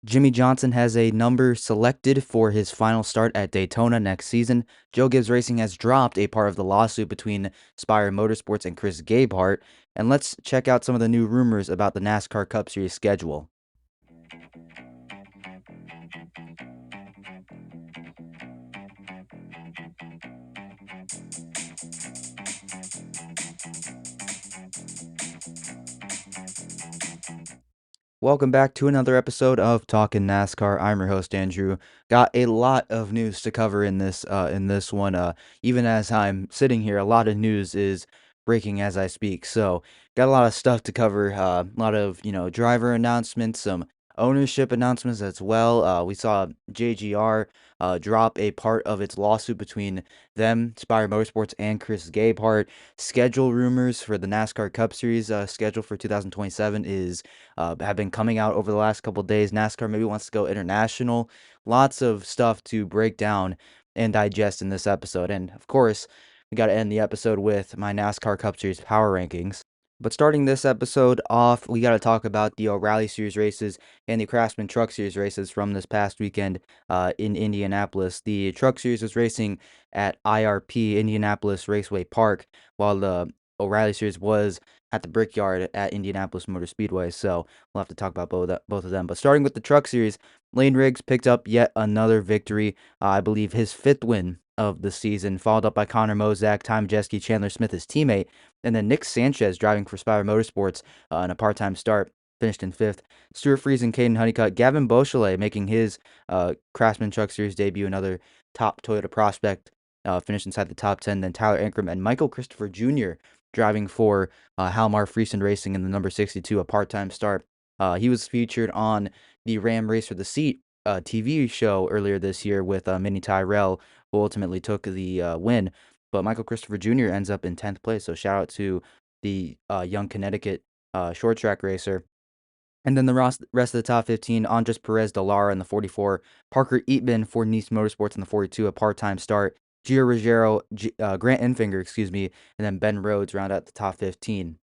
Jimmy Johnson has a number selected for his final start at Daytona next season. Joe Gibbs Racing has dropped a part of the lawsuit between Spire Motorsports and Chris Gabehart. And let's check out some of the new rumors about the NASCAR Cup Series schedule. Welcome back to another episode of Talkin NASCAR. I'm your host Andrew. Got a lot of news to cover in this one. Even as I'm sitting here, a lot of news is breaking as I speak. So got a lot of stuff to cover. A lot of driver announcements, some ownership announcements as well. We saw JGR drop a part of its lawsuit between them, Spire Motorsports, and Chris Gabehart. Schedule rumors for the NASCAR Cup Series schedule for 2027 is have been coming out over the last couple of days. NASCAR maybe wants to go international. Lots of stuff to break down and digest in this episode. And of course, we got to end the episode with my NASCAR Cup Series power rankings. But starting this episode off, we got to talk about the O'Reilly Series races and the Craftsman Truck Series races from this past weekend in Indianapolis. The Truck Series was racing at IRP, Indianapolis Raceway Park, while the O'Reilly Series was at the Brickyard at Indianapolis Motor Speedway. So we'll have to talk about both of them. But starting with the Truck Series, Lane Riggs picked up yet another victory. I believe his fifth win of the season, followed up by Connor Mozak, Ty Majeski, Chandler Smith, his teammate, and then Nick Sanchez driving for Spire Motorsports in a part-time start, finished in fifth. Stuart Friesen, Caden Honeycutt, Gavin Beausoleil making his Craftsman Truck Series debut, another top Toyota prospect, finished inside the top 10. Then Tyler Ankrum and Michael Christopher Jr. driving for Halmar Friesen Racing in the number 62, a part-time start. He was featured on the Ram Race for the Seat TV show earlier this year with Minnie Tyrell, who ultimately took the win. But Michael Christopher Jr. ends up in 10th place, so shout out to the young Connecticut short track racer. And then the rest of the top 15, Andres Perez de Lara in the 44, Parker Eatman for Nice Motorsports in the 42, a part-time start, Gio Ruggiero, Grant Enfinger, and then Ben Rhodes round out the top 15.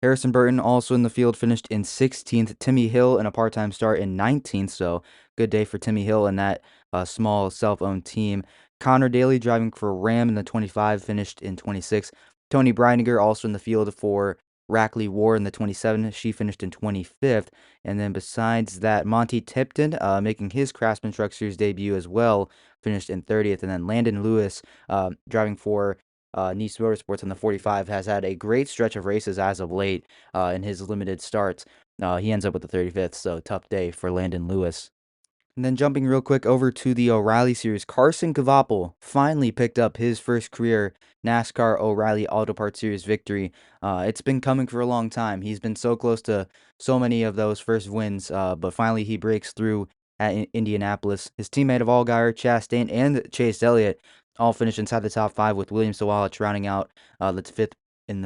Harrison Burton also in the field finished in 16th. Timmy Hill in a part-time start in 19th, so good day for Timmy Hill and that small self-owned team. Connor Daly driving for Ram in the 25 finished in 26th. Tony Breininger also in the field for Rackley War in the 27. She finished in 25th. And then besides that, Monty Tipton making his Craftsman Truck Series debut as well, finished in 30th. And then Landon Lewis driving for Nice Motorsports in the 45 has had a great stretch of races as of late in his limited starts. He ends up with the 35th, so tough day for Landon Lewis. And then jumping real quick over to the O'Reilly Series, Carson Kvapil finally picked up his first career NASCAR O'Reilly Auto Parts Series victory. It's been coming for a long time. He's been so close to so many of those first wins, but finally he breaks through at Indianapolis. His teammate of Allgaier, Chastain, and Chase Elliott all finished inside the top 5, with William Sawalich rounding out the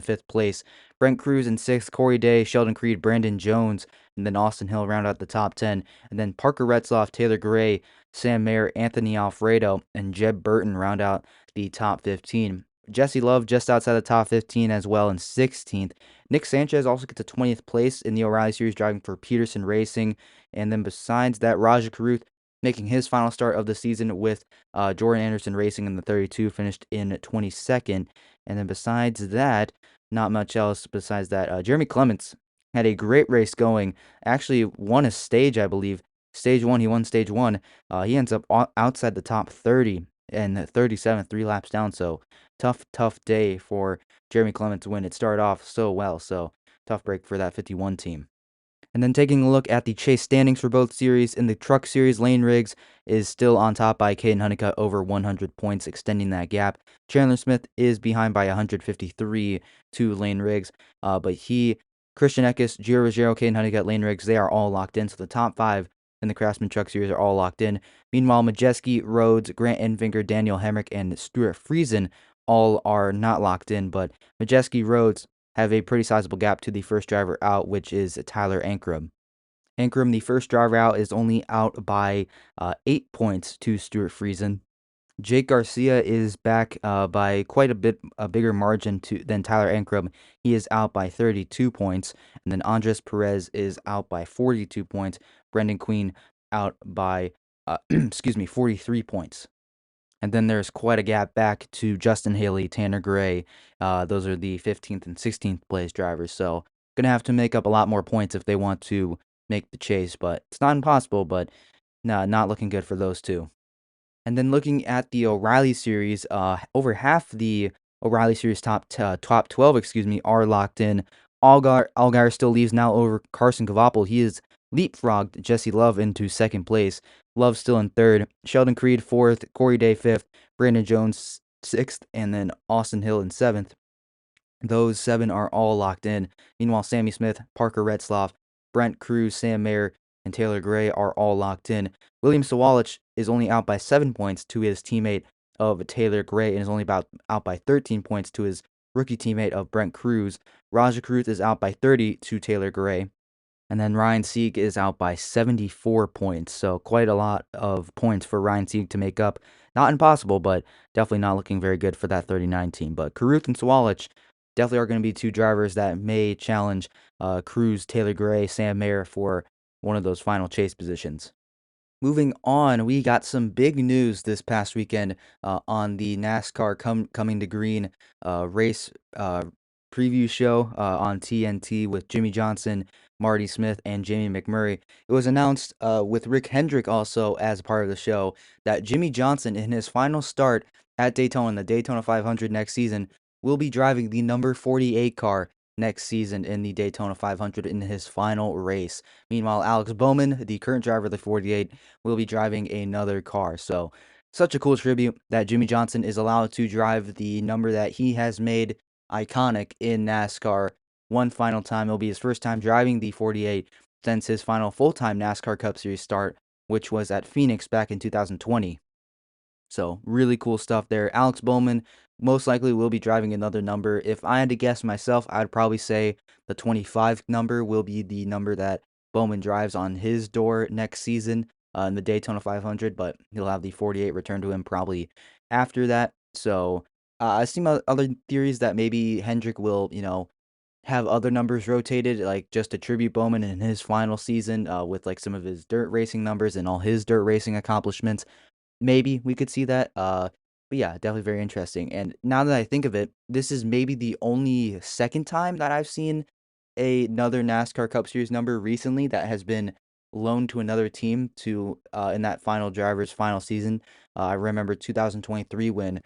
fifth place. Brent Cruz in 6th, Corey Day, Sheldon Creed, Brandon Jones, and then Austin Hill round out the top 10. And then Parker Retzloff, Taylor Gray, Sam Mayer, Anthony Alfredo, and Jeb Burton round out the top 15. Jesse Love just outside the top 15 as well in 16th. Nick Sanchez also gets a 20th place in the O'Reilly Series driving for Peterson Racing. And then besides that, Raja Karuth making his final start of the season with Jordan Anderson Racing in the 32, finished in 22nd. And then besides that, not much else besides that. Jeremy Clements had a great race going. Actually won a stage, I believe. Stage 1, he won Stage 1. He ends up outside the top 30 and 37th, 3 laps down. So tough day for Jeremy Clements to win. It started off so well, so tough break for that 51 team. And then taking a look at the chase standings for both series, in the Truck Series, Lane Riggs is still on top by Caden Honeycutt over 100 points, extending that gap. Chandler Smith is behind by 153 to Lane Riggs, but Christian Eckes, Gio Ruggiero, Caden Honeycutt, Lane Riggs, they are all locked in. So the top 5 in the Craftsman Truck Series are all locked in. Meanwhile, Majeski, Rhodes, Grant Enfinger, Daniel Hemrick, and Stuart Friesen all are not locked in, but Majeski, Rhodes have a pretty sizable gap to the first driver out, which is Tyler Ankrum. Ankrum, the first driver out, is only out by 8 points to Stuart Friesen. Jake Garcia is back by quite a bigger margin than Tyler Ankrum. He is out by 32 points, and then Andres Perez is out by 42 points, Brendan Queen out by, excuse me, 43 points. And then there's quite a gap back to Justin Haley, Tanner Gray. Those are the 15th and 16th place drivers. So going to have to make up a lot more points if they want to make the chase. But it's not impossible, but no, not looking good for those two. And then looking at the O'Reilly series, over half the O'Reilly series top 12, are locked in. Allgaier still leaves now over Carson Kvapil. He has leapfrogged Jesse Love into second place. Love still in third. Sheldon Creed fourth. Corey Day fifth. Brandon Jones sixth, and then Austin Hill in seventh. Those seven are all locked in. Meanwhile, Sammy Smith, Parker Retzloff, Brent Cruz, Sam Mayer, and Taylor Gray are all locked in. William Sawalich is only out by 7 points to his teammate of Taylor Gray and is only out by 13 points to his rookie teammate of Brent Cruz. Raja Cruz is out by 30 to Taylor Gray. And then Ryan Sieg is out by 74 points. So quite a lot of points for Ryan Sieg to make up. Not impossible, but definitely not looking very good for that 39 team. But Carruth and Sawalich definitely are going to be two drivers that may challenge Cruz, Taylor Gray, Sam Mayer for one of those final chase positions. Moving on, we got some big news this past weekend on the NASCAR Coming to Green race preview show on TNT with Jimmy Johnson, Marty Smith, and Jamie McMurray. It was announced with Rick Hendrick also as part of the show that Jimmy Johnson, in his final start at Daytona, the Daytona 500 next season, will be driving the number 48 car next season in the Daytona 500 in his final race. Meanwhile, Alex Bowman, the current driver of the 48, will be driving another car. So, such a cool tribute that Jimmy Johnson is allowed to drive the number that he has made iconic in NASCAR one final time. It'll be his first time driving the 48 since his final full-time NASCAR Cup Series start, which was at Phoenix back in 2020. So, really cool stuff there. Alex Bowman most likely will be driving another number. If I had to guess myself, I'd probably say the 25 number will be the number that Bowman drives on his door next season in the Daytona 500, but he'll have the 48 returned to him probably after that. So, I've seen other theories that maybe Hendrick will, have other numbers rotated, like just to tribute Bowman in his final season with like some of his dirt racing numbers and all his dirt racing accomplishments. Maybe we could see that. But yeah, definitely very interesting. And now that I think of it, this is maybe the only second time that I've seen another NASCAR Cup Series number recently that has been loaned to another team to in that final driver's final season. I remember 2023 when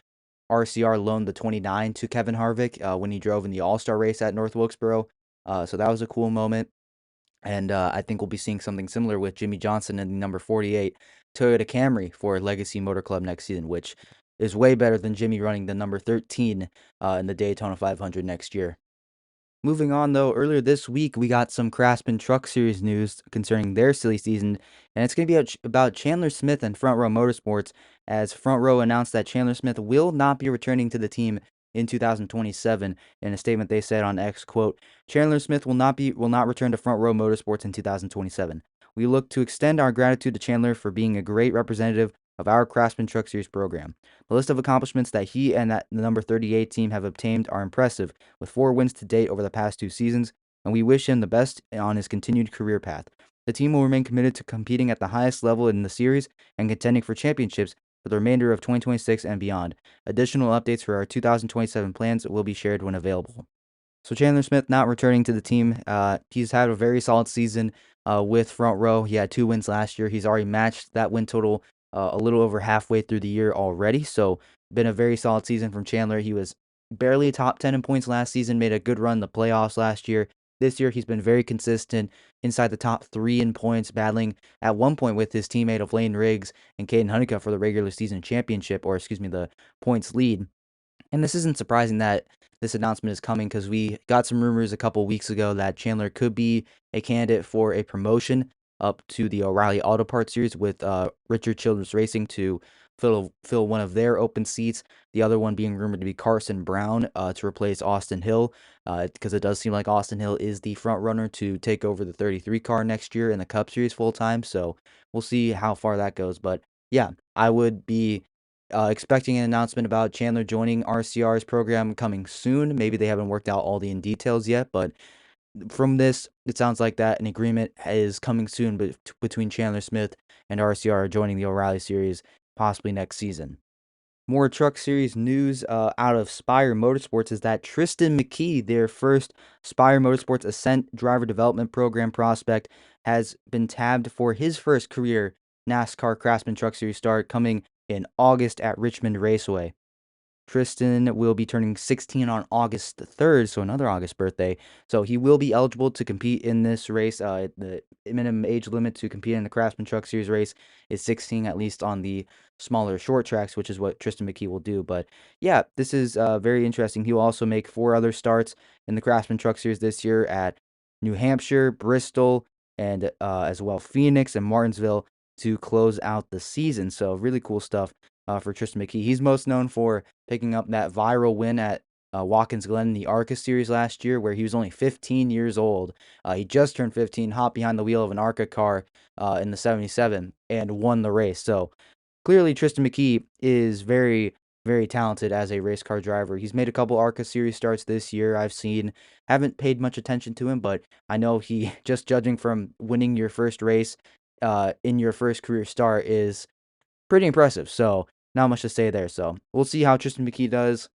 RCR loaned the 29 to Kevin Harvick when he drove in the All-Star race at North Wilkesboro. So that was a cool moment. And I think we'll be seeing something similar with Jimmy Johnson in the number 48 Toyota Camry for Legacy Motor Club next season, which is way better than Jimmy running the number 13 in the Daytona 500 next year. Moving on, though, earlier this week, we got some Craftsman Truck Series news concerning their silly season, and it's going to be about Chandler Smith and Front Row Motorsports, as Front Row announced that Chandler Smith will not be returning to the team in 2027. In a statement they said on X, quote, Chandler Smith will not return to Front Row Motorsports in 2027. We look to extend our gratitude to Chandler for being a great representative of our Craftsman Truck Series program. The list of accomplishments that he and the number 38 team have obtained are impressive, with 4 wins to date over the past 2 seasons, and we wish him the best on his continued career path. The team will remain committed to competing at the highest level in the series and contending for championships for the remainder of 2026 and beyond. Additional updates for our 2027 plans will be shared when available. So Chandler Smith not returning to the team. He's had a very solid season with Front Row. He had 2 wins last year. He's already matched that win total a little over halfway through the year already. So been a very solid season from Chandler. He was barely top 10 in points last season, made a good run in the playoffs last year. This year, he's been very consistent inside the top 3 in points, battling at one point with his teammate of Lane Riggs and Caden Honeycutt for the regular season championship, or excuse me, the points lead. And this isn't surprising that this announcement is coming because we got some rumors a couple weeks ago that Chandler could be a candidate for a promotion up to the O'Reilly Auto Parts Series with Richard Childress Racing to fill one of their open seats. The other one being rumored to be Carson Brown to replace Austin Hill because it does seem like Austin Hill is the front runner to take over the 33 car next year in the Cup Series full time. So we'll see how far that goes. But yeah, I would be expecting an announcement about Chandler joining RCR's program coming soon. Maybe they haven't worked out all the details yet, but from this, it sounds like that an agreement is coming soon between Chandler Smith and RCR joining the O'Reilly Series possibly next season. More Truck Series news out of Spire Motorsports is that Tristan McKee, their first Spire Motorsports Ascent driver development program prospect, has been tabbed for his first career NASCAR Craftsman Truck Series start coming in August at Richmond Raceway. Tristan will be turning 16 on August 3rd, so another August birthday. So he will be eligible to compete in this race. The minimum age limit to compete in the Craftsman Truck Series race is 16, at least on the smaller short tracks, which is what Tristan McKee will do. But yeah, this is very interesting. He will also make 4 other starts in the Craftsman Truck Series this year at New Hampshire, Bristol, and as well Phoenix and Martinsville to close out the season. So really cool stuff for Tristan McKee. He's most known for picking up that viral win at Watkins Glen in the ARCA series last year, where he was only 15 years old. He just turned 15, hopped behind the wheel of an ARCA car in the 77 and won the race. So clearly, Tristan McKee is very, very talented as a race car driver. He's made a couple ARCA series starts this year. Haven't paid much attention to him, but I know he, just judging from winning your first race in your first career start, is pretty impressive. So not much to say there. So we'll see how Tristan McKee does.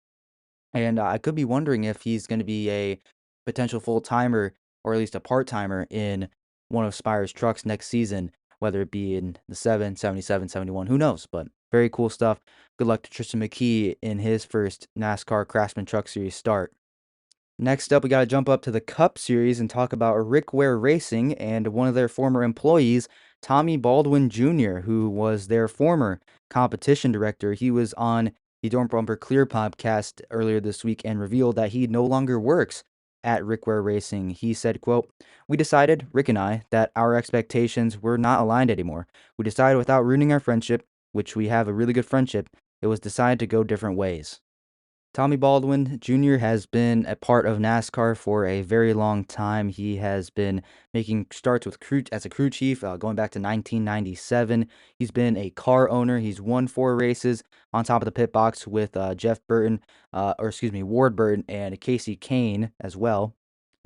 And I could be wondering if he's going to be a potential full timer or at least a part timer in one of Spire's trucks next season, whether it be in the 7, 77, 71. Who knows? But very cool stuff. Good luck to Tristan McKee in his first NASCAR Craftsman Truck Series start. Next up, we got to jump up to the Cup Series and talk about Rick Ware Racing and one of their former employees, Tommy Baldwin Jr., who was their former competition director. He was on the Dorm Bumper Clear podcast earlier this week and revealed that he no longer works at Rick Ware Racing. He said, quote, "We decided, Rick and I, that our expectations were not aligned anymore. We decided without ruining our friendship, which we have a really good friendship, it was decided to go different ways." Tommy Baldwin Jr. has been a part of NASCAR for a very long time. He has been making starts with as a crew chief going back to 1997. He's been a car owner. He's won 4 races on top of the pit box with Ward Burton and Casey Kane as well.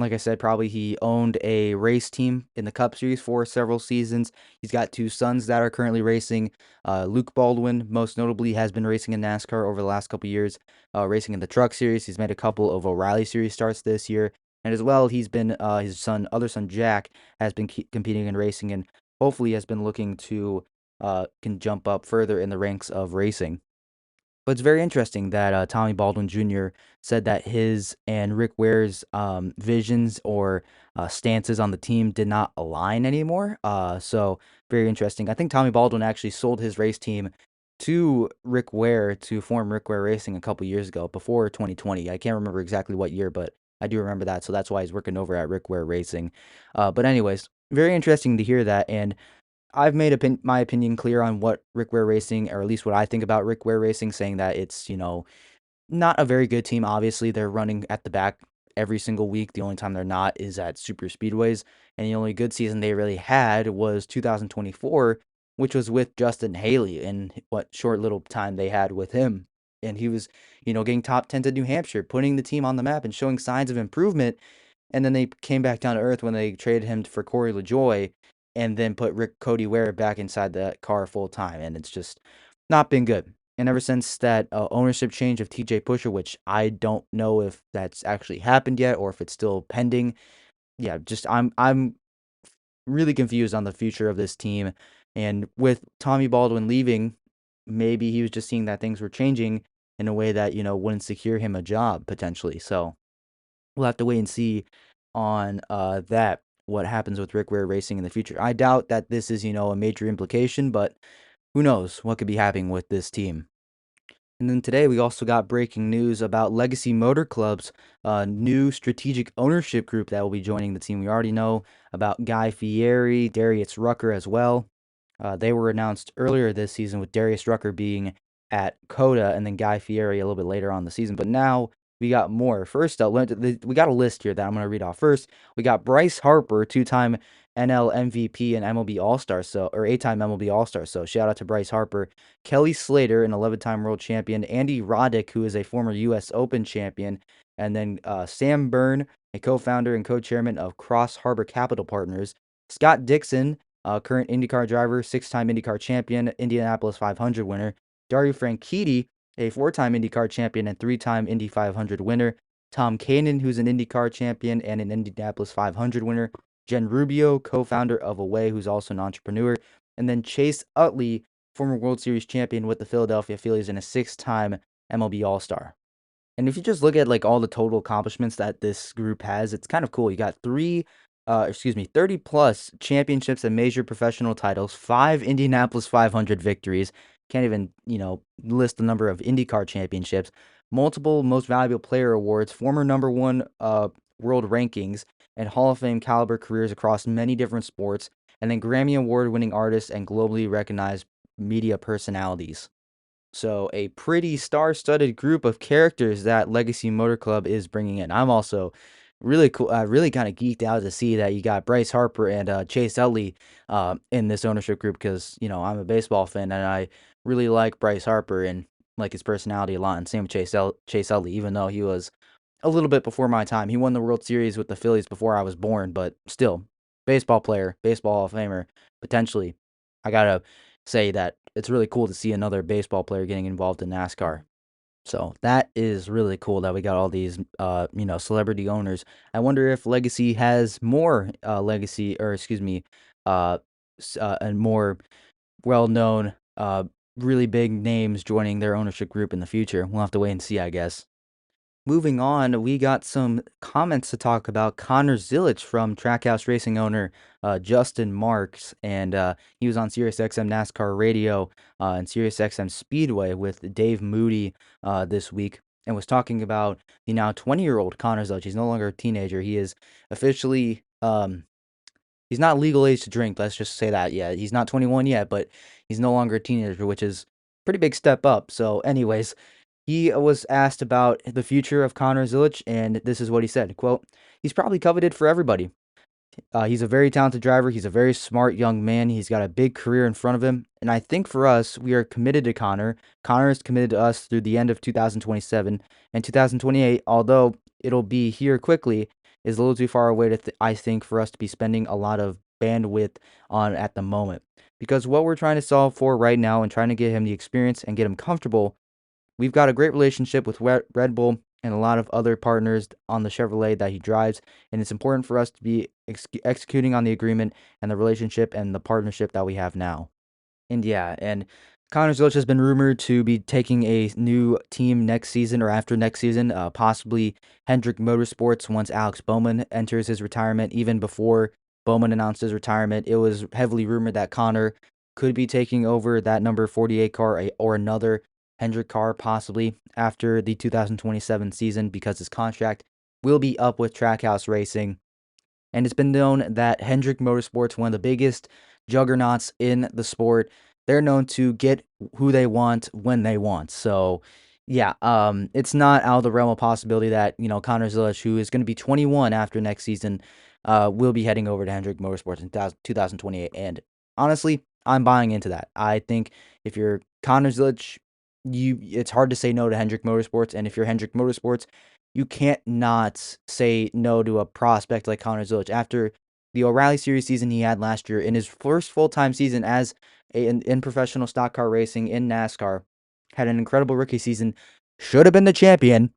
Like I said, probably he owned a race team in the Cup Series for several seasons. He's got 2 sons that are currently racing. Luke Baldwin, most notably, has been racing in NASCAR over the last couple years, racing in the Truck Series. He's made a couple of O'Reilly Series starts this year. And as well, he's been other son Jack has been competing in racing and hopefully has been looking to can jump up further in the ranks of racing. But it's very interesting that Tommy Baldwin Jr. said that his and Rick Ware's visions or stances on the team did not align anymore. So very interesting. I think Tommy Baldwin actually sold his race team to Rick Ware to form Rick Ware Racing a couple years ago, before 2020. I can't remember exactly what year, but I do remember that. So that's why he's working over at Rick Ware Racing. But anyways, very interesting to hear that. And I've made my opinion clear on what Rick Ware Racing, or at least what I think about Rick Ware Racing, saying that it's, not a very good team. Obviously, they're running at the back every single week. The only time they're not is at super speedways. And the only good season they really had was 2024, which was with Justin Haley, and what short little time they had with him. And he was, getting top 10 at New Hampshire, putting the team on the map and showing signs of improvement. And then they came back down to earth when they traded him for Corey LaJoie and then put Cody Ware back inside the car full time. And it's just not been good. And ever since that ownership change of TJ Pusher, which I don't know if that's actually happened yet or if it's still pending, yeah, just I'm really confused on the future of this team. And with Tommy Baldwin leaving, maybe he was just seeing that things were changing in a way that wouldn't secure him a job potentially. So we'll have to wait and see on that, what happens with Rick Ware Racing in the future. I doubt that this is a major implication, but who knows what could be happening with this team. And then today we also got breaking news about Legacy Motor Club's new strategic ownership group that will be joining the team. We already know about Guy Fieri, Darius Rucker as well. They were announced earlier this season, with Darius Rucker being at Coda and then Guy Fieri a little bit later on in the season. But now we got more. First up, we got a list here that I'm going to read off. First, we got Bryce Harper, 2-time NL MVP and MLB All-Star, so or 8-time MLB All-Star. So shout out to Bryce Harper, Kelly Slater, an 11-time world champion, Andy Roddick, who is a former U.S. Open champion, and then Sam Byrne, a co-founder and co-chairman of Cross Harbor Capital Partners, Scott Dixon, current IndyCar driver, 6-time IndyCar champion, Indianapolis 500 winner, Dario Franchitti, a 4-time IndyCar champion and 3-time Indy 500 winner, Tom Kanan, who's an IndyCar champion and an Indianapolis 500 winner, Jen Rubio, co-founder of Away, who's also an entrepreneur, and then Chase Utley, former World Series champion with the Philadelphia Phillies and a 6-time MLB All-Star. And if you just look at like all the total accomplishments that this group has, it's kind of cool. You got 30 plus championships and major professional titles, 5 Indianapolis 500 victories. Can't even, list the number of IndyCar championships, multiple most valuable player awards, former number one world rankings, and Hall of Fame caliber careers across many different sports, and then Grammy Award winning artists and globally recognized media personalities. So a pretty star-studded group of characters that Legacy Motor Club is bringing in. I'm also really cool, really kind of geeked out to see that you got Bryce Harper and Chase Utley in this ownership group because I'm a baseball fan and I really like Bryce Harper and like his personality a lot. And same with Chase Utley, even though he was a little bit before my time. He won the World Series with the Phillies before I was born, but still, baseball player, baseball Hall of Famer, potentially. I gotta say that it's really cool to see another baseball player getting involved in NASCAR. So that is really cool that we got all these, celebrity owners. I wonder if Legacy has more legacy, or excuse me, uh, and more well-known, really big names joining their ownership group in the future. We'll have to wait and see, I guess. Moving on, we got some comments to talk about Connor Zilic from Trackhouse Racing owner Justin Marks, and he was on SiriusXM NASCAR Radio and SiriusXM Speedway with Dave Moody this week, and was talking about the now 20-year-old Connor Zilic. He's no longer a teenager. He is officially he's not legal age to drink. Let's just say that. Yeah, he's not 21 yet, but he's no longer a teenager, which is a pretty big step up. So, anyways. He was asked about the future of Connor Zilic, and this is what he said, quote, "He's probably coveted for everybody. He's a very talented driver. He's a very smart young man. He's got a big career in front of him. And I think for us, we are committed to Connor. Connor is committed to us through the end of 2027. And 2028, although it'll be here quickly, is a little too far away I think, for us to be spending a lot of bandwidth on at the moment. Because what we're trying to solve for right now and trying to get him the experience and get him comfortable, we've got a great relationship with Red Bull and a lot of other partners on the Chevrolet that he drives, and it's important for us to be executing on the agreement and the relationship and the partnership that we have now." And yeah, and Connor Zilic has been rumored to be taking a new team next season or after next season, possibly Hendrick Motorsports once Alex Bowman enters his retirement. Even before Bowman announced his retirement, it was heavily rumored that Connor could be taking over that number 48 car or another Hendrick car possibly after the 2027 season because his contract will be up with Trackhouse Racing. And it's been known that Hendrick Motorsports, one of the biggest juggernauts in the sport, they're known to get who they want when they want. So, yeah, it's not out of the realm of possibility that, Connor Zilic, who is going to be 21 after next season, will be heading over to Hendrick Motorsports in 2028. And honestly, I'm buying into that. I think if you're Connor Zilic, it's hard to say no to Hendrick Motorsports. And if you're Hendrick Motorsports, you can't not say no to a prospect like Connor Zilic. After the O'Reilly Series season he had last year, in his first full-time season as in professional stock car racing in NASCAR, had an incredible rookie season, should have been the champion,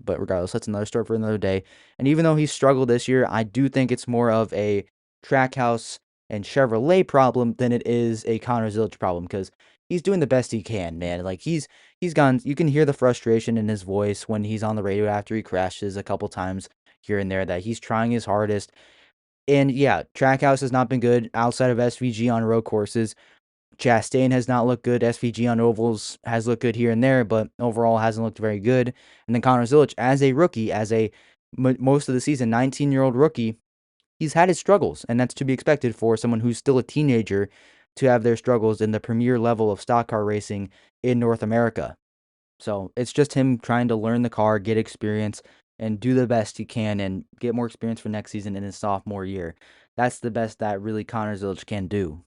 but regardless, that's another story for another day. And even though he struggled this year, I do think it's more of a Trackhouse and Chevrolet problem than it is a Connor Zilic problem because he's doing the best he can, man. Like he's gone. You can hear the frustration in his voice when he's on the radio after he crashes a couple times here and there that he's trying his hardest. And yeah, Trackhouse has not been good outside of SVG on road courses. Chastain has not looked good. SVG on ovals has looked good here and there, but overall hasn't looked very good. And then Connor Zilic, as a rookie, most of the season, 19-year-old rookie, he's had his struggles, and that's to be expected for someone who's still a teenager to have their struggles in the premier level of stock car racing in North America. So it's just him trying to learn the car, get experience, and do the best he can and get more experience for next season in his sophomore year. that's the best that really Connor Zilisch can do.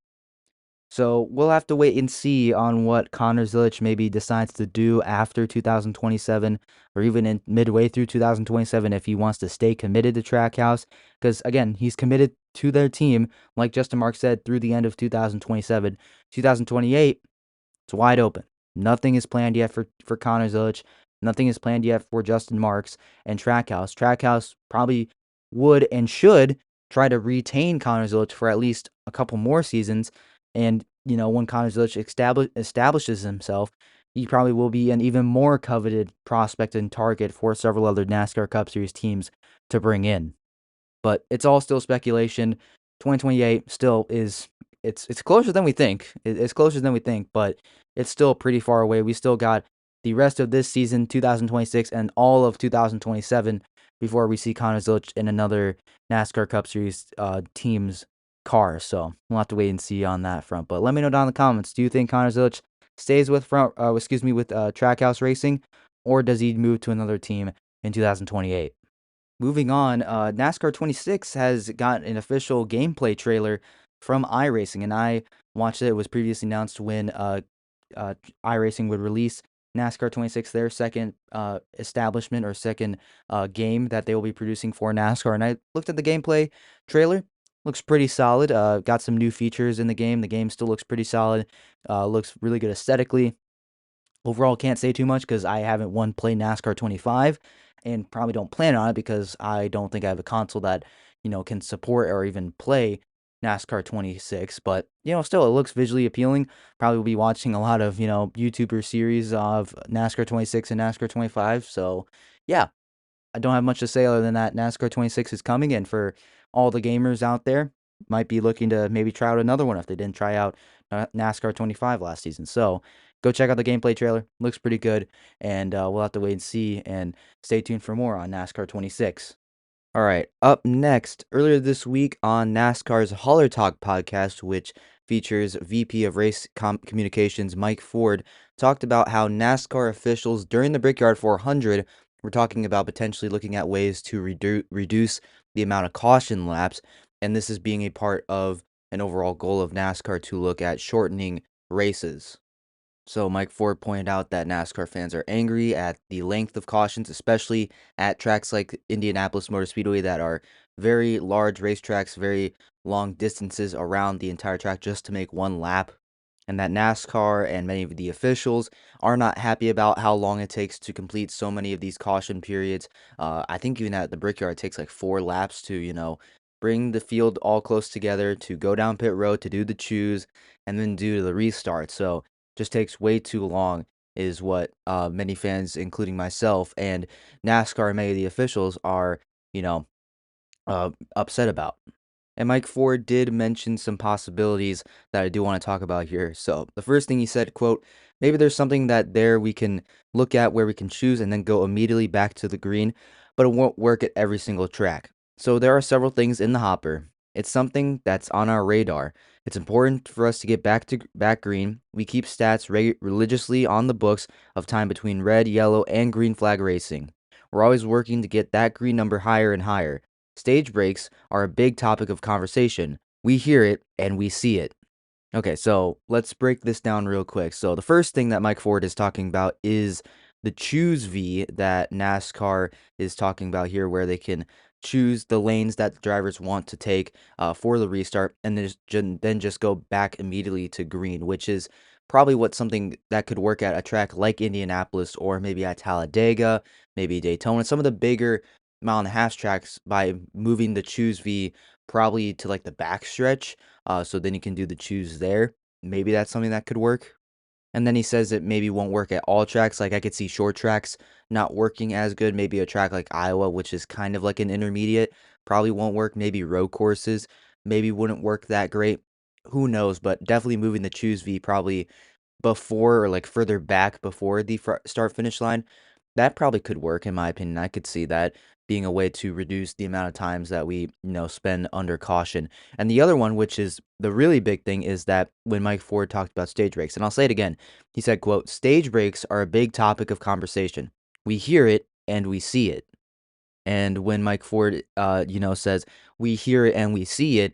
So we'll have to wait and see on what Connor Zilisch maybe decides to do after 2027, or even in midway through 2027 if he wants to stay committed to Trackhouse. Because again, he's committed to their team, like Justin Mark said, through the end of 2027. 2028, it's wide open. Nothing is planned yet for Connor Zilisch. Nothing is planned yet for Justin Marks and Trackhouse. Trackhouse probably would and should try to retain Connor Zilisch for at least a couple more seasons. And, when Connor Zilisch establishes himself, he probably will be an even more coveted prospect and target for several other NASCAR Cup Series teams to bring in. But it's all still speculation. 2028 still is it's closer than we think. It's closer than we think, but it's still pretty far away. We still got the rest of this season, 2026, and all of 2027 before we see Connor Zilisch in another NASCAR Cup Series team's car. So we'll have to wait and see on that front. But let me know down in the comments. Do you think Connor Zilisch stays with Trackhouse Racing, or does he move to another team in 2028? Moving on, NASCAR 26 has got an official gameplay trailer from iRacing, and I watched it. It was previously announced when uh, iRacing would release NASCAR 26, their second establishment or second game that they will be producing for NASCAR. And I looked at the gameplay trailer. Looks pretty solid. Got some new features in the game. The game still looks pretty solid. Looks really good aesthetically. Overall, can't say too much because I haven't played NASCAR 25 and probably don't plan on it because I don't think I have a console that, can support or even play NASCAR 26. But, still, it looks visually appealing. Probably will be watching a lot of, YouTuber series of NASCAR 26 and NASCAR 25. So, yeah, I don't have much to say other than that NASCAR 26 is coming, and for all the gamers out there, might be looking to maybe try out another one if they didn't try out NASCAR 25 last season. So go check out the gameplay trailer. Looks pretty good, and we'll have to wait and see, and stay tuned for more on NASCAR 26. All right, up next, earlier this week on NASCAR's Holler Talk podcast, which features VP of Race Communications Mike Ford, talked about how NASCAR officials during the Brickyard 400 were talking about potentially looking at ways to reduce the amount of caution laps, and this is being a part of an overall goal of NASCAR to look at shortening races. So Mike Ford pointed out that NASCAR fans are angry at the length of cautions, especially at tracks like Indianapolis Motor Speedway that are very large racetracks, very long distances around the entire track just to make one lap. And that NASCAR and many of the officials are not happy about how long it takes to complete so many of these caution periods. I think even at the Brickyard, it takes like 4 laps to, bring the field all close together, to go down pit road, to do the choose, and then do the restart. So just takes way too long, is what many fans, including myself and NASCAR and many of the officials, are, you know, upset about. And Mike Ford did mention some possibilities that I do want to talk about here. So the first thing he said, quote, maybe there's something that there we can look at where we can choose and then go immediately back to the green, but it won't work at every single track. So there are several things in the hopper. It's something that's on our radar. It's important for us to get back green. We keep stats religiously on the books of time between red, yellow, and green flag racing. We're always working to get that green number higher and higher. Stage breaks are a big topic of conversation. We hear it and we see it. Okay, so let's break this down real quick. So the first thing that Mike Ford is talking about is the choose V that NASCAR is talking about here, where they can choose the lanes that the drivers want to take for the restart, and then just go back immediately to green, which is probably something that could work at a track like Indianapolis or maybe at Talladega, maybe Daytona, some of the bigger mile-and-a-half tracks, by moving the choose V probably to like the backstretch, so then you can do the choose there. Maybe that's something that could work. And then he says it maybe won't work at all tracks. Like I could see short tracks not working as good. Maybe a track like Iowa, which is kind of like an intermediate, probably won't work. Maybe road courses maybe wouldn't work that great. Who knows? But definitely moving the choose V probably before, or like further back before the start finish line, that probably could work in my opinion. I could see that being a way to reduce the amount of times that we, spend under caution. And the other one, which is the really big thing, is that when Mike Ford talked about stage breaks, and I'll say it again, he said, quote, stage breaks are a big topic of conversation. We hear it and we see it. And when Mike Ford, says, "We hear it and we see it,"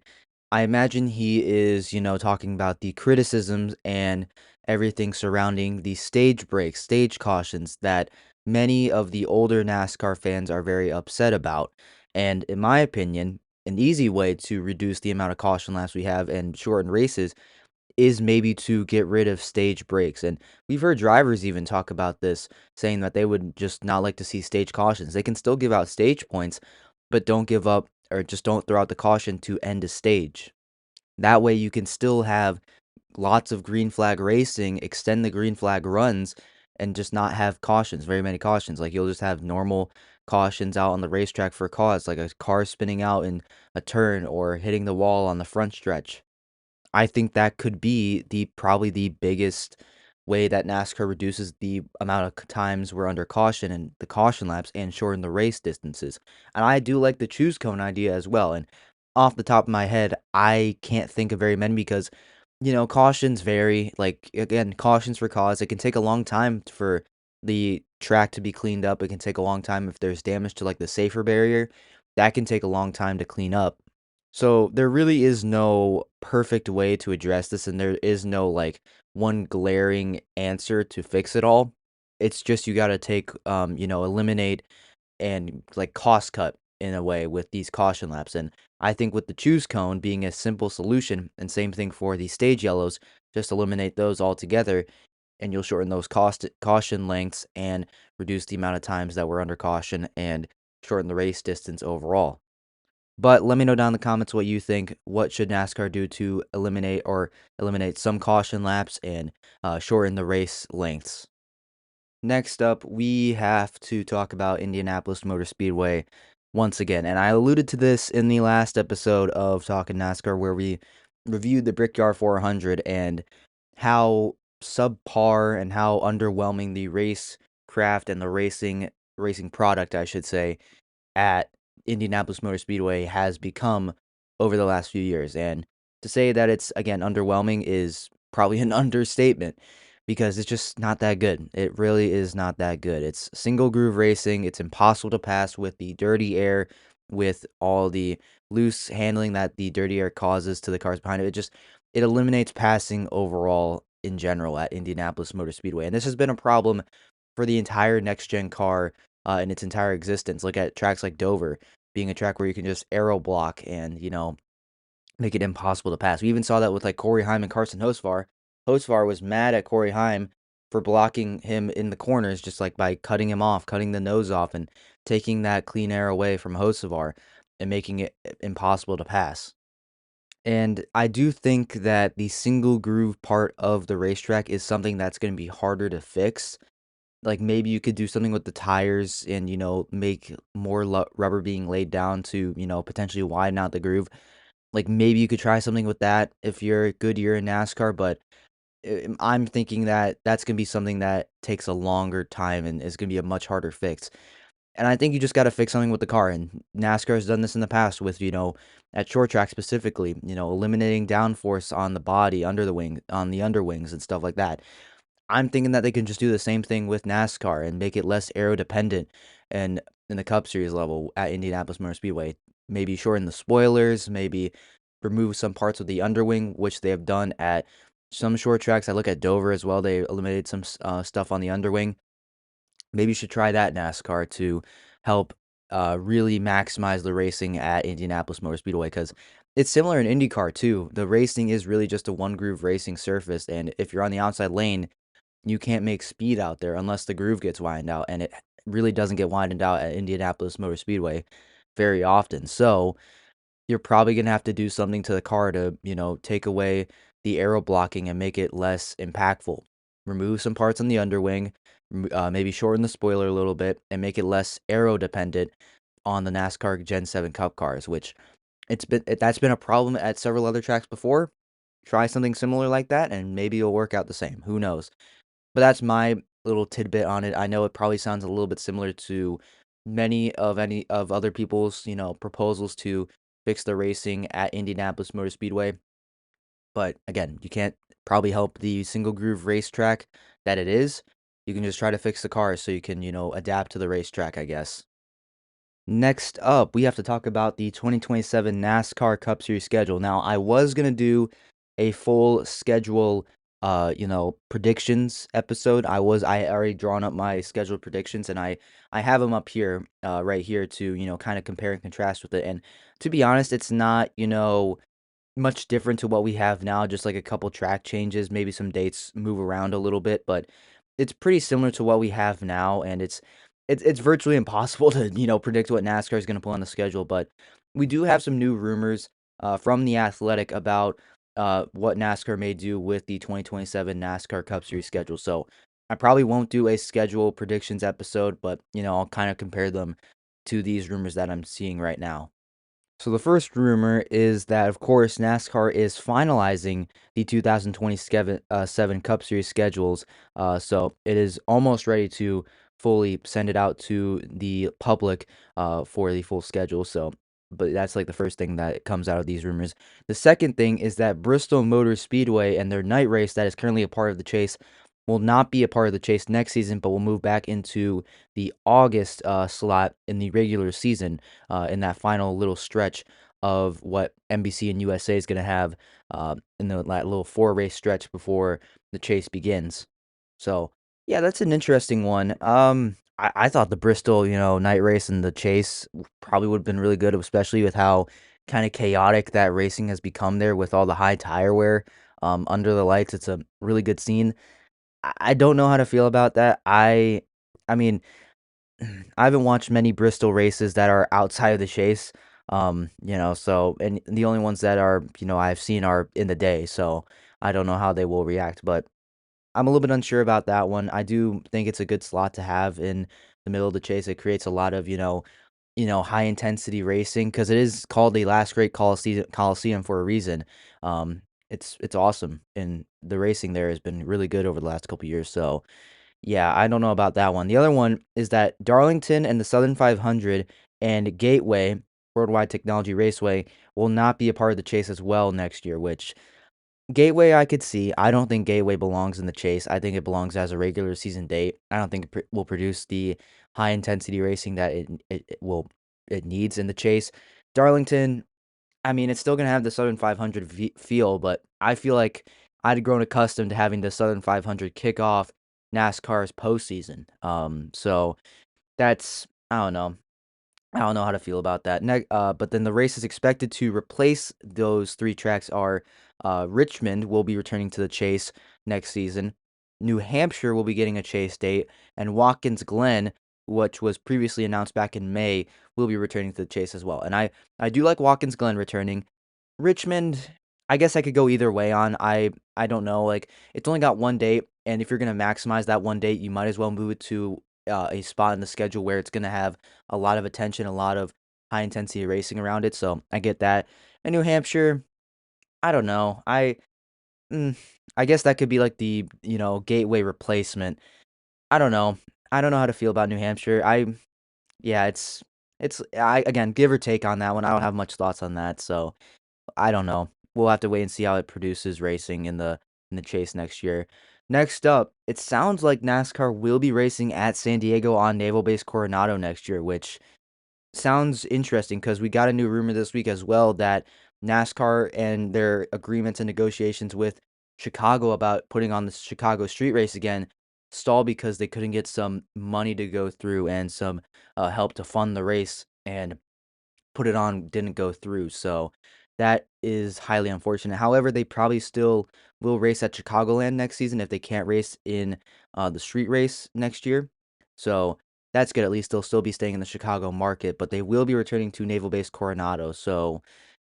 I imagine he is, talking about the criticisms and everything surrounding the stage breaks, stage cautions that many of the older NASCAR fans are very upset about. And in my opinion, an easy way to reduce the amount of caution laps we have and shorten races is maybe to get rid of stage breaks. And we've heard drivers even talk about this, saying that they would just not like to see stage cautions. They can still give out stage points, but don't give up or just don't throw out the caution to end a stage. That way you can still have lots of green flag racing, extend the green flag runs, and just not have cautions, very many cautions. Like you'll just have normal cautions out on the racetrack for cause, like a car spinning out in a turn or hitting the wall on the front stretch. I think that could be probably the biggest way that NASCAR reduces the amount of times we're under caution and the caution laps and shorten the race distances. And I do like the choose cone idea as well. And off the top of my head, I can't think of very many because, cautions vary. Like, again, cautions for cause. It can take a long time for the track to be cleaned up. It can take a long time if there's damage to like the safer barrier. That can take a long time to clean up. So there really is no perfect way to address this, and there is no like one glaring answer to fix it all. It's just you got to eliminate and like cost cut in a way with these caution laps. And I think with the choose cone being a simple solution, and same thing for the stage yellows, just eliminate those altogether, and you'll shorten those caution lengths and reduce the amount of times that we're under caution and shorten the race distance overall. But let me know down in the comments what you think. What should NASCAR do to eliminate some caution laps and shorten the race lengths? Next up, we have to talk about Indianapolis Motor Speedway once again. And I alluded to this in the last episode of Talkin NASCAR where we reviewed the Brickyard 400 and how subpar and how underwhelming the race craft and the racing product, I should say, at Indianapolis Motor Speedway has become over the last few years. And to say that it's, again, underwhelming is probably an understatement because it's just not that good. It really is not that good. It's single groove racing. It's impossible to pass with the dirty air, with all the loose handling that the dirty air causes to the cars behind it. It eliminates passing overall in general at Indianapolis Motor Speedway. And this has been a problem for the entire next gen car in its entire existence. Look at tracks like Dover being a track where you can just aero block and, make it impossible to pass. We even saw that with like Corey Heim and Carson Hocevar. Hocevar was mad at Corey Heim for blocking him in the corners, just like by cutting him off, cutting the nose off, and taking that clean air away from Hocevar and making it impossible to pass. And I do think that the single groove part of the racetrack is something that's going to be harder to fix. Like, maybe you could do something with the tires and, make more rubber being laid down to, potentially widen out the groove. Like, maybe you could try something with that if you're a good year in NASCAR, but I'm thinking that that's gonna be something that takes a longer time and is gonna be a much harder fix. And I think you just gotta fix something with the car, and NASCAR has done this in the past with, at short track specifically, eliminating downforce on the body, under the wing on the underwings and stuff like that. I'm thinking that they can just do the same thing with NASCAR and make it less aero dependent and in the Cup Series level at Indianapolis Motor Speedway. Maybe shorten the spoilers, maybe remove some parts of the underwing, which they have done at some short tracks. I look at Dover as well. They eliminated some stuff on the underwing. Maybe you should try that NASCAR to help really maximize the racing at Indianapolis Motor Speedway because it's similar in IndyCar too. The racing is really just a one groove racing surface, and if you're on the outside lane, you can't make speed out there unless the groove gets widened out, and it really doesn't get widened out at Indianapolis Motor Speedway very often. So you're probably gonna have to do something to the car to, take away the aero blocking and make it less impactful. Remove some parts on the underwing, maybe shorten the spoiler a little bit, and make it less aero dependent on the NASCAR Gen 7 Cup cars, which that's been a problem at several other tracks before. Try something similar like that, and maybe it'll work out the same. Who knows? But that's my little tidbit on it. I know it probably sounds a little bit similar to any of other people's, proposals to fix the racing at Indianapolis Motor Speedway. But again, you can't probably help the single groove racetrack that it is. You can just try to fix the cars so you can, adapt to the racetrack, I guess. Next up, we have to talk about the 2027 NASCAR Cup Series schedule. Now, I was gonna do a full schedule, predictions episode. I already drawn up my scheduled predictions, and I have them up here, right here to kind of compare and contrast with it. And to be honest, it's not much different to what we have now, just like a couple track changes, maybe some dates move around a little bit, but it's pretty similar to what we have now, and it's virtually impossible to, predict what NASCAR is going to put on the schedule, but we do have some new rumors from The Athletic about what NASCAR may do with the 2027 NASCAR Cup Series schedule. So I probably won't do a schedule predictions episode, but I'll kind of compare them to these rumors that I'm seeing right now. So the first rumor is that, of course, NASCAR is finalizing the 2027 seven Cup Series schedules. So it is almost ready to fully send it out to the public for the full schedule. So, but that's like the first thing that comes out of these rumors. The second thing is that Bristol Motor Speedway and their night race that is currently a part of the chase will not be a part of the chase next season, but will move back into the August slot in the regular season in that final little stretch of what NBC and USA is going to have in that little four-race stretch before the chase begins. So, yeah, that's an interesting one. I thought the Bristol, night race and the chase probably would have been really good, especially with how kind of chaotic that racing has become there with all the high tire wear under the lights. It's a really good scene. I don't know how to feel about that. I mean, I haven't watched many Bristol races that are outside of the chase. So and the only ones that are, I've seen are in the day, so I don't know how they will react, but I'm a little bit unsure about that one. I do think it's a good slot to have in the middle of the chase. It creates a lot of, high intensity racing because it is called the last great Coliseum for a reason. It's awesome, and the racing there has been really good over the last couple years. So yeah, I don't know about that one. The other one is that Darlington and the Southern 500 and Gateway, Worldwide Technology Raceway, will not be a part of the chase as well next year, which Gateway I could see. I don't think Gateway belongs in the chase. I think it belongs as a regular season date. I don't think will produce the high intensity racing that it needs in the chase. Darlington, I mean, it's still gonna have the Southern 500 feel, but I feel like I'd grown accustomed to having the Southern 500 kick off NASCAR's postseason. So that's I don't know. I don't know how to feel about that. But then the race is expected to replace those three tracks are Richmond will be returning to the chase next season. New Hampshire will be getting a chase date, and Watkins Glen, which was previously announced back in May, will be returning to the chase as well. And I do like Watkins Glen returning. Richmond, I guess I could go either way on. I don't know. Like it's only got one date, and if you're gonna maximize that one date, you might as well move it to a spot in the schedule where it's gonna have a lot of attention, a lot of high intensity racing around it. So I get that. And New Hampshire, I don't know. Mm, I guess that could be like the gateway replacement. I don't know. I don't know how to feel about New Hampshire. Yeah, it's I again give or take on that one. I don't have much thoughts on that. So I don't know. We'll have to wait and see how it produces racing in the chase next year. Next up, it sounds like NASCAR will be racing at San Diego on Naval Base Coronado next year, which sounds interesting because we got a new rumor this week as well that NASCAR and their agreements and negotiations with Chicago about putting on the Chicago street race again stalled because they couldn't get some money to go through and some help to fund the race. And put it on didn't go through. So that is highly unfortunate. However, they probably still will race at Chicagoland next season if they can't race in the street race next year. So that's good. At least they'll still be staying in the Chicago market, but they will be returning to Naval Base Coronado. So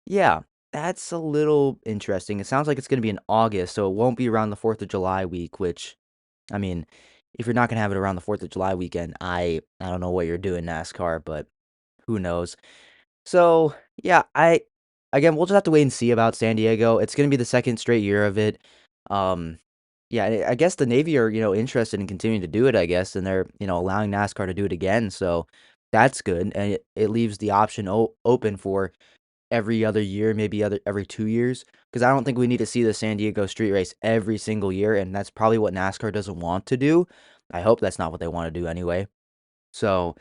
yeah, that's a little interesting. It sounds like it's going to be in August, so it won't be around the 4th of July week, which, I mean, if you're not going to have it around the 4th of July weekend, I don't know what you're doing, NASCAR, but who knows. So, yeah, again, we'll just have to wait and see about San Diego. It's gonna be the second straight year of it. Um, yeah, I guess the Navy are, interested in continuing to do it, I guess, and they're, allowing NASCAR to do it again. So that's good. And it leaves the option open for every other year, maybe every 2 years. Because I don't think we need to see the San Diego street race every single year, and that's probably what NASCAR doesn't want to do. I hope that's not what they want to do anyway. So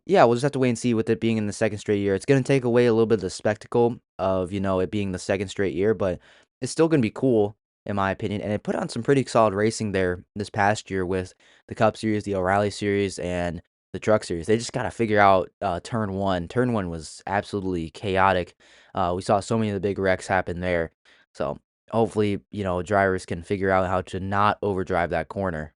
Yeah, we'll just have to wait and see with it being in the second straight year. It's gonna take away a little bit of the spectacle of, it being the second straight year, but it's still gonna be cool, in my opinion, and it put on some pretty solid racing there this past year with the Cup Series, the O'Reilly Series, and the Truck Series. They just gotta figure out, turn 1. Turn 1 was absolutely chaotic. We saw so many of the big wrecks happen there. So, hopefully, drivers can figure out how to not overdrive that corner.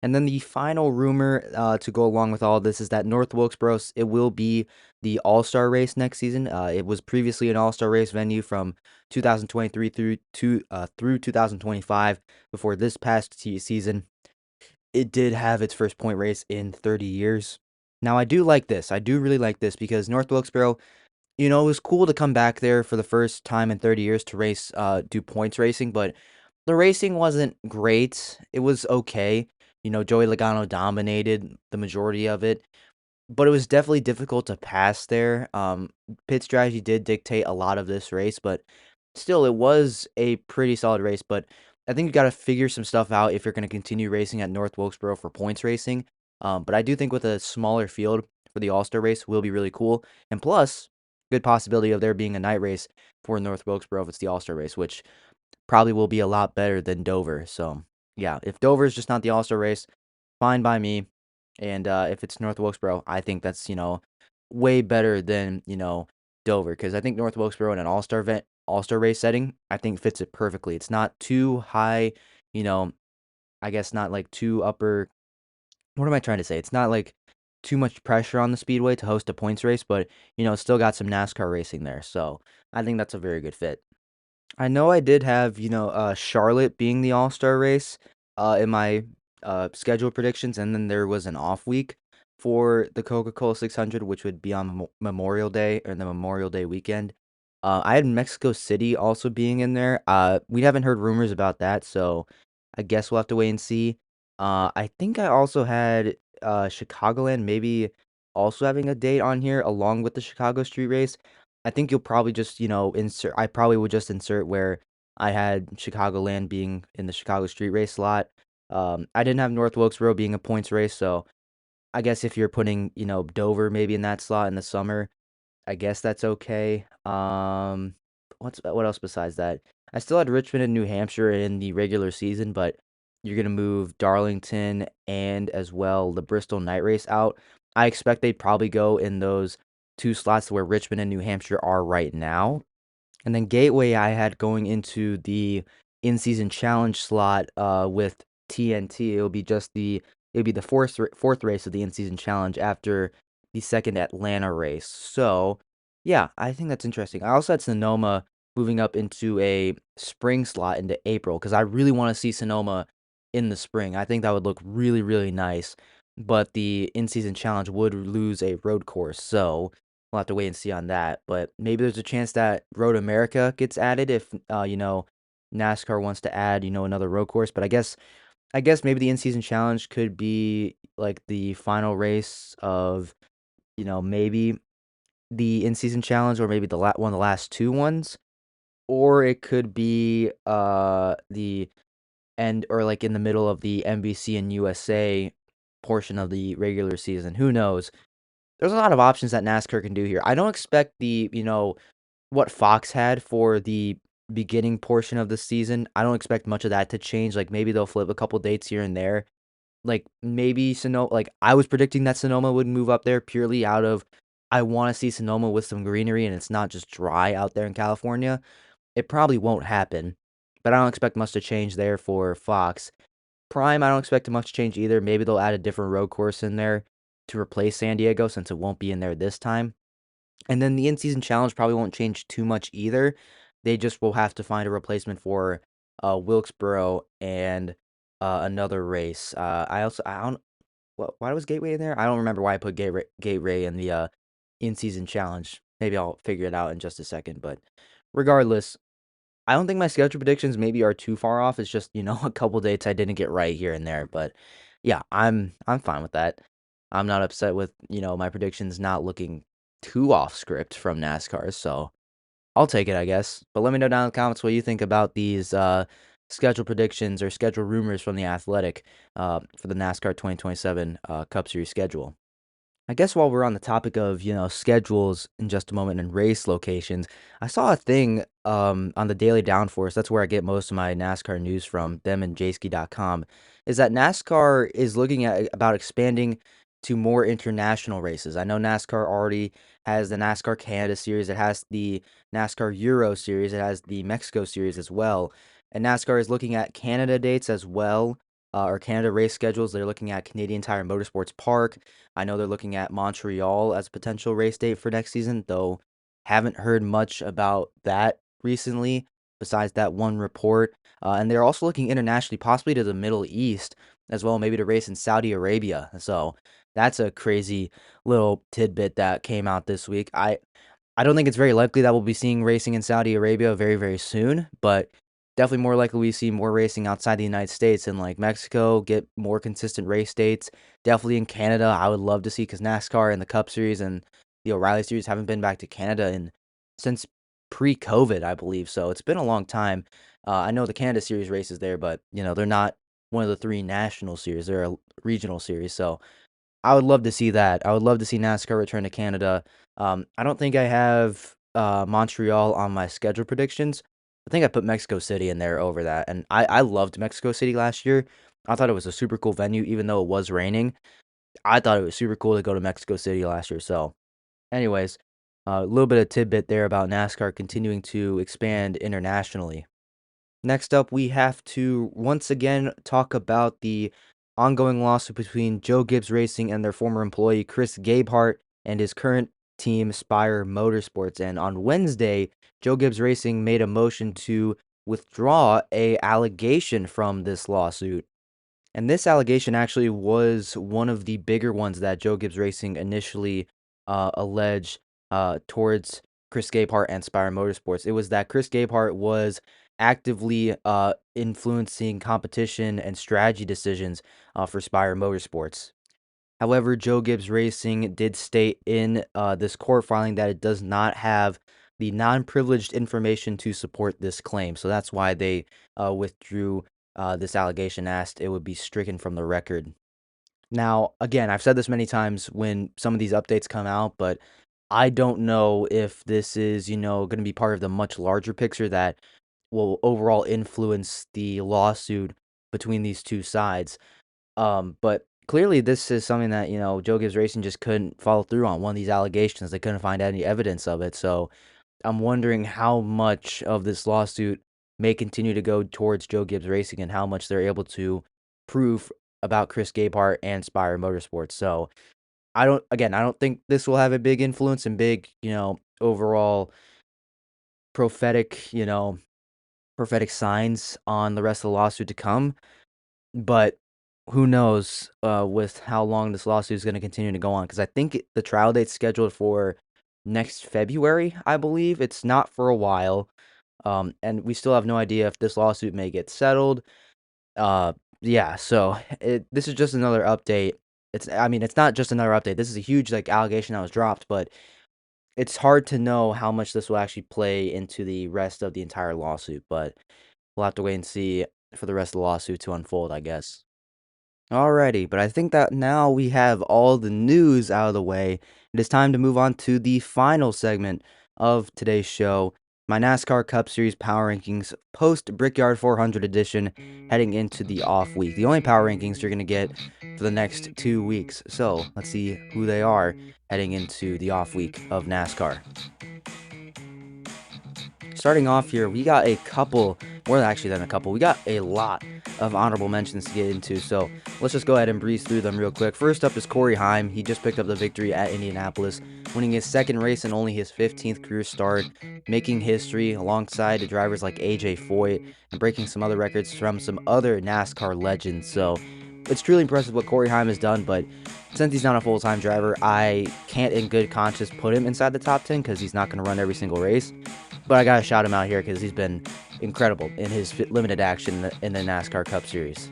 And then the final rumor to go along with all this is that North Wilkesboro, it will be the All-Star race next season. It was previously an All-Star race venue from 2023 through 2025. Before this past season, it did have its first point race in 30 years. Now, I do like this. I do really like this because North Wilkesboro, it was cool to come back there for the first time in 30 years to do points racing, but the racing wasn't great. It was okay. Joey Logano dominated the majority of it, but it was definitely difficult to pass there. Pit strategy did dictate a lot of this race, but still, it was a pretty solid race. But I think you got to figure some stuff out if you're going to continue racing at North Wilkesboro for points racing. But I do think with a smaller field for the All Star race will be really cool, and plus, good possibility of there being a night race for North Wilkesboro if it's the All Star race, which probably will be a lot better than Dover. So, yeah, if Dover is just not the All Star race, fine by me. And if it's North Wilkesboro, I think that's way better than Dover because I think North Wilkesboro in an All Star race setting, I think fits it perfectly. It's not too high, you know, I guess not like too upper. What am I trying to say? It's not like too much pressure on the speedway to host a points race, but it's still got some NASCAR racing there. So I think that's a very good fit. I know I did have, Charlotte being the All-Star race, in my, schedule predictions, and then there was an off week for the Coca-Cola 600, which would be on Memorial Day or the Memorial Day weekend. I had Mexico City also being in there. We haven't heard rumors about that, so I guess we'll have to wait and see. I think I also had, Chicagoland maybe also having a date on here along with the Chicago Street Race. I think you'll probably just, insert I probably would just insert where I had Chicagoland being in the Chicago Street Race slot. I didn't have North Wilkesboro being a points race, so I guess if you're putting, Dover maybe in that slot in the summer, I guess that's okay. What else besides that? I still had Richmond and New Hampshire in the regular season, but you're gonna move Darlington and as well the Bristol night race out. I expect they'd probably go in those two slots where Richmond and New Hampshire are right now. And then Gateway I had going into the in-season challenge slot with TNT. It would be the fourth race of the in-season challenge after the second Atlanta race. So, yeah, I think that's interesting. I also had Sonoma moving up into a spring slot into April because I really want to see Sonoma in the spring. I think that would look really, really nice. But the in-season challenge would lose a road course, so we'll have to wait and see on that. But maybe there's a chance that Road America gets added if NASCAR wants to add another road course. But I guess maybe the in-season challenge could be like the final race of maybe the in-season challenge or maybe one of the last two ones, or it could be the end or like in the middle of the NBC and USA portion of the regular season. Who knows? There's a lot of options that NASCAR can do here. I don't expect what Fox had for the beginning portion of the season. I don't expect much of that to change. Like maybe they'll flip a couple dates here and there. Like maybe Sonoma, like I was predicting that Sonoma would move up there purely out of I want to see Sonoma with some greenery and it's not just dry out there in California. It probably won't happen, but I don't expect much to change there for Fox. Prime, I don't expect much change either. Maybe they'll add a different road course in there to replace San Diego since it won't be in there this time. And then the in-season challenge probably won't change too much either. They just will have to find a replacement for Wilkesboro and another race. I don't why was Gateway in there? I don't remember why I put Gateway in the in-season challenge. Maybe I'll figure it out in just a second. But regardless, I don't think my schedule predictions maybe are too far off. It's just, a couple dates I didn't get right here and there. But yeah, I'm fine with that. I'm not upset with, my predictions not looking too off script from NASCAR. So I'll take it, I guess. But let me know down in the comments what you think about these schedule predictions or schedule rumors from the Athletic for the NASCAR 2027 Cup Series schedule. I guess while we're on the topic of, schedules in just a moment and race locations, I saw a thing on the Daily Downforce. That's where I get most of my NASCAR news from, them and jski.com, is that NASCAR is looking at about expanding to more international races. I know NASCAR already has the NASCAR Canada series, it has the NASCAR Euro series, it has the Mexico series as well. And NASCAR is looking at Canada dates as well, or Canada race schedules. They're looking at Canadian Tire Motorsports Park. I know they're looking at Montreal as a potential race date for next season, though haven't heard much about that recently besides that one report. And they're also looking internationally, possibly to the Middle East as well, maybe to race in Saudi Arabia. So that's a crazy little tidbit that came out this week. I don't think it's very likely that we'll be seeing racing in Saudi Arabia very, very soon, but definitely more likely we see more racing outside the United States and like Mexico get more consistent race dates. Definitely in Canada, I would love to see because NASCAR and the Cup Series and the O'Reilly Series haven't been back to Canada in since pre-COVID, I believe. So it's been a long time. I know the Canada Series races there, but they're not one of the three national series; they're a regional series. So I would love to see that. I would love to see NASCAR return to Canada. I don't think I have Montreal on my schedule predictions. I think I put Mexico City in there over that. And I loved Mexico City last year. I thought it was a super cool venue, even though it was raining. I thought it was super cool to go to Mexico City last year. So, anyways, a little bit of tidbit there about NASCAR continuing to expand internationally. Next up, we have to once again talk about the ongoing lawsuit between Joe Gibbs Racing and their former employee Chris Gabehart and his current team Spire Motorsports. And on Wednesday, Joe Gibbs Racing made a motion to withdraw a allegation from this lawsuit. And this allegation actually was one of the bigger ones that Joe Gibbs Racing initially alleged towards Chris Gabehart and Spire Motorsports. It was that Chris Gabehart was actively influencing competition and strategy decisions for Spire Motorsports. However, Joe Gibbs Racing did state in this court filing that it does not have the non-privileged information to support this claim. So that's why they withdrew this allegation, asked it would be stricken from the record. Now, again, I've said this many times when some of these updates come out, but I don't know if this is, going to be part of the much larger picture that will overall influence the lawsuit between these two sides. But clearly this is something that, Joe Gibbs Racing just couldn't follow through on one of these allegations. They couldn't find any evidence of it. So I'm wondering how much of this lawsuit may continue to go towards Joe Gibbs Racing and how much they're able to prove about Chris Gabehart and Spire Motorsports. So I don't think this will have a big influence and big, overall prophetic, prophetic signs on the rest of the lawsuit to come. But who knows with how long this lawsuit is going to continue to go on? Because I think the trial date's scheduled for next February, I believe. It's not for a while. And we still have no idea if this lawsuit may get settled. Uh, yeah, so this is just another update. It's not just another update. This is a huge allegation that was dropped, but it's hard to know how much this will actually play into the rest of the entire lawsuit. But we'll have to wait and see for the rest of the lawsuit to unfold, I guess. Alrighty, but I think that now we have all the news out of the way. It is time to move on to the final segment of today's show, my NASCAR Cup Series Power Rankings post Brickyard 400 edition heading into the off week. The only power rankings you're going to get for the next 2 weeks. So let's see who they are heading into the off week of NASCAR. Starting off here, we got a couple, more actually than a couple, we got a lot of honorable mentions to get into, so let's just go ahead and breeze through them real quick. First up is Corey Heim. He just picked up the victory at Indianapolis, winning his second race and only his 15th career start, making history alongside drivers like AJ Foyt and breaking some other records from some other NASCAR legends. So it's truly impressive what Corey Heim has done, but since he's not a full-time driver, I can't in good conscience put him inside the top 10 because he's not going to run every single race. But I gotta shout him out here because he's been incredible in his limited action in the NASCAR Cup Series.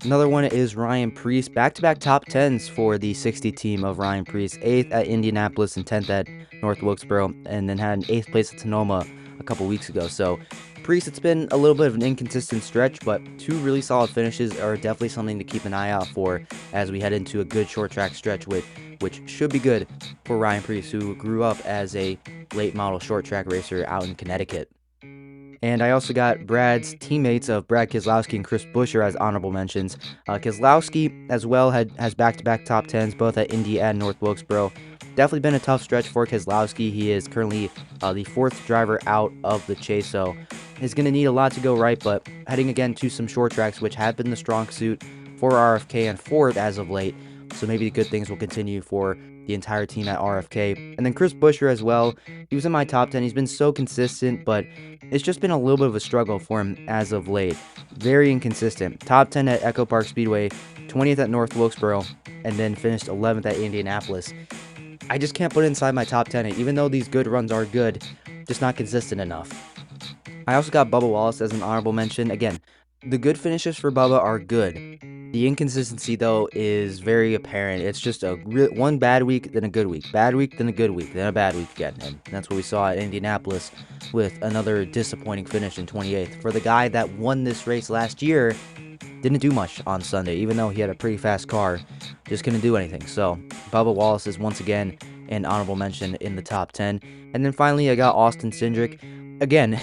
Another one is Ryan Preece, back-to-back top 10s for the 60 team of Ryan Preece, 8th at Indianapolis and 10th at North Wilkesboro, and then had an 8th place at Sonoma a couple weeks ago. So Priest, it's been a little bit of an inconsistent stretch, but 2 really solid finishes are definitely something to keep an eye out for as we head into a good short track stretch, which should be good for Ryan Priest, who grew up as a late model short track racer out in Connecticut. And I also got Brad's teammates of Brad Keselowski and Chris Buescher as honorable mentions. Keselowski as well has back-to-back top 10s, both at Indy and North Wilkesboro. Definitely been a tough stretch for Keselowski. He is currently the 4th driver out of the chase, so he's going to need a lot to go right, but heading again to some short tracks, which have been the strong suit for RFK and Ford as of late. So maybe the good things will continue for the entire team at RFK. And then Chris Buescher as well. He was in my top 10. He's been so consistent, but it's just been a little bit of a struggle for him as of late. Very inconsistent. Top 10 at Echo Park Speedway, 20th at North Wilkesboro, and then finished 11th at Indianapolis. I just can't put it inside my top 10, even though these good runs are good, just not consistent enough. I also got Bubba Wallace as an honorable mention. Again, the good finishes for Bubba are good. The inconsistency, though, is very apparent. It's just one bad week, then a good week. Bad week, then a good week, then a bad week again. And that's what we saw at Indianapolis with another disappointing finish in 28th. For the guy that won this race last year, didn't do much on Sunday, even though he had a pretty fast car. Just couldn't do anything. So, Bubba Wallace is once again an honorable mention in the top 10. And then finally, I got Austin Cindric. Again,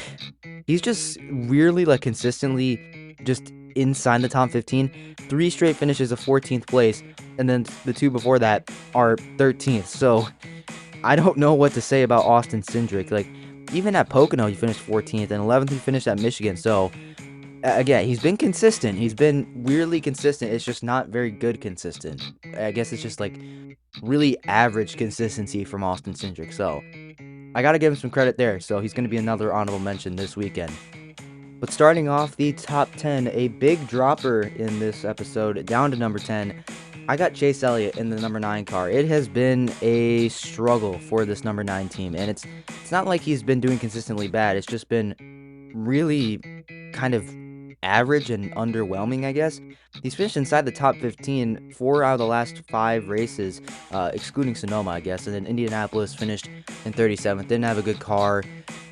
he's just weirdly, consistently just inside the top 15. 3 straight finishes of 14th place, and then the 2 before that are 13th. So I don't know what to say about Austin Cindric. Even at Pocono, he finished 14th, and 11th he finished at Michigan. So again, he's been consistent. He's been weirdly consistent. It's just not very good consistent. I guess it's just really average consistency from Austin Cindric. So I got to give him some credit there. So he's going to be another honorable mention this weekend. But starting off the top 10, a big dropper in this episode, down to number 10. I got Chase Elliott in the number 9 car. It has been a struggle for this number 9 team, and it's not like he's been doing consistently bad. It's just been really kind of average and underwhelming, I guess. He's finished inside the top 15 4 out of the last 5 races, excluding Sonoma, I guess. And then Indianapolis finished in 37th. Didn't have a good car.